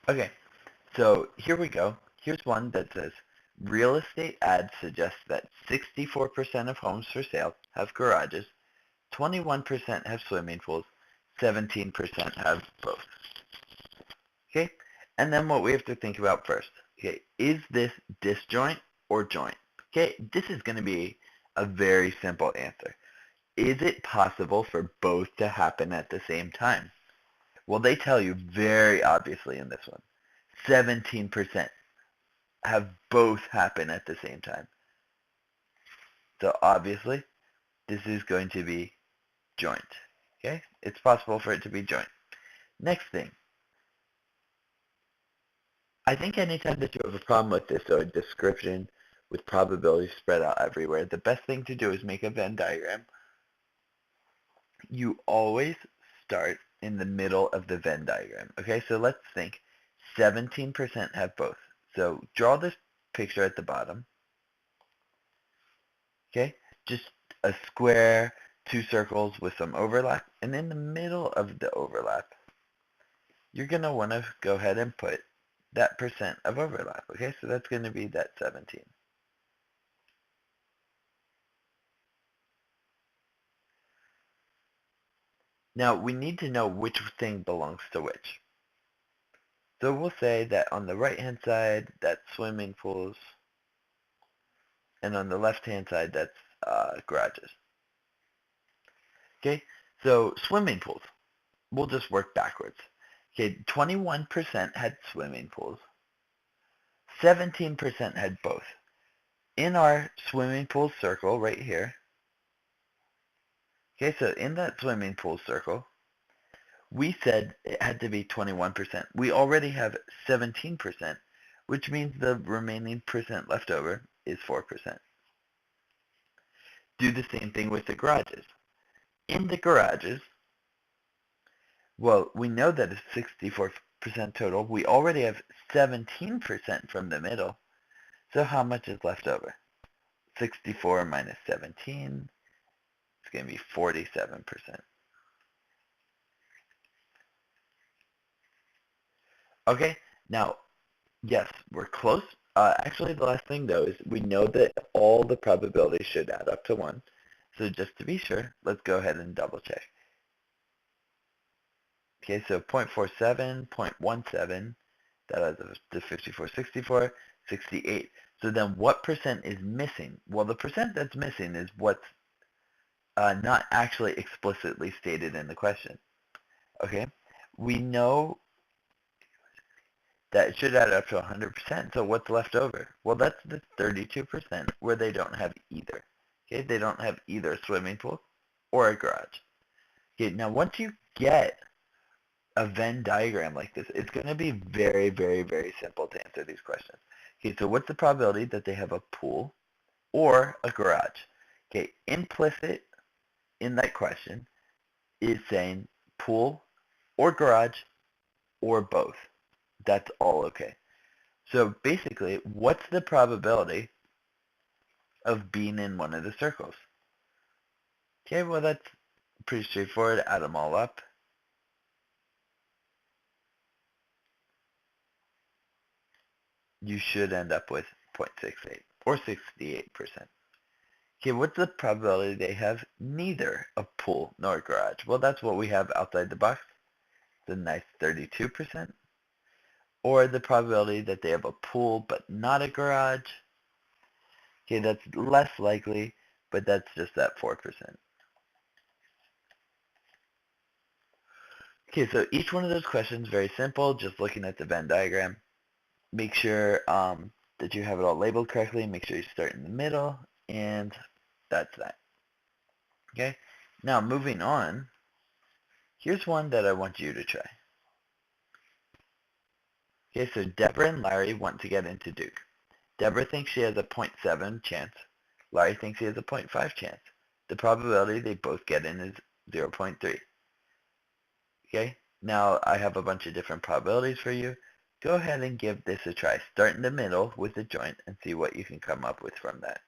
Okay, so here we go. Here's one that says, real estate ads suggest that 64% of homes for sale have garages, 21% have swimming pools, 17% have both. Okay, and then what we have to think about first, okay, is this disjoint or joint? Okay, this is going to be a very simple answer. Is it possible for both to happen at the same time? Well, they tell you very obviously in this one. 17% have both happen at the same time. So obviously, this is going to be joint. Okay? It's possible for it to be joint. Next thing. I think anytime that you have a problem with this or a description with probabilities spread out everywhere, the best thing to do is make a Venn diagram. You always start in the middle of the Venn diagram. Okay, so let's think 17% have both. So draw this picture at the bottom. Okay, just a square, two circles with some overlap, and in the middle of the overlap, you're going to want to go ahead and put that percent of overlap. Okay, so that's going to be that 17. Now, we need to know which thing belongs to which. So we'll say that on the right-hand side, that's swimming pools, and on the left-hand side, that's garages. Okay, so swimming pools. We'll just work backwards. Okay, 21% had swimming pools. 17% had both. In our swimming pool circle right here, okay, so in that swimming pool circle, we said it had to be 21%. We already have 17%, which means the remaining percent left over is 4%. Do the same thing with the garages. In the garages, well, we know that it's 64% total. We already have 17% from the middle. So how much is left over? 64 minus 17, it's going to be 47%. Okay, now, yes, we're close. Actually, the last thing, though, is we know that all the probabilities should add up to 1. So just to be sure, let's go ahead and double check. Okay, so 0.47, 0.17, that adds up to 54, 64, 68. So then what percent is missing? Well, the percent that's missing is what's not actually explicitly stated in the question. Okay, we know that it should add up to 100%, so what's left over? Well, that's the 32% where they don't have either. Okay, they don't have either a swimming pool or a garage. Okay, now once you get a Venn diagram like this, it's going to be very, very, very simple to answer these questions. Okay, so what's the probability that they have a pool or a garage? Okay, implicit in that question is saying pool or garage or both. That's all okay. So basically, what's the probability of being in one of the circles? Okay, well that's pretty straightforward. Add them all up. You should end up with 0.68 or 68%. Okay, what's the probability they have neither a pool nor a garage? Well, that's what we have outside the box. It's a nice 32%. Or the probability that they have a pool but not a garage. Okay, that's less likely, but that's just that 4%. Okay, so each one of those questions is very simple, just looking at the Venn diagram. Make sure that you have it all labeled correctly. Make sure you start in the middle, and that's that. Okay, now moving on, here's one that I want you to try. Okay, so Deborah and Larry want to get into Duke. Deborah thinks she has a 0.7 chance. Larry thinks he has a 0.5 chance. The probability they both get in is 0.3. Okay, now I have a bunch of different probabilities for you. Go ahead and give this a try. Start in the middle with the joint and see what you can come up with from that.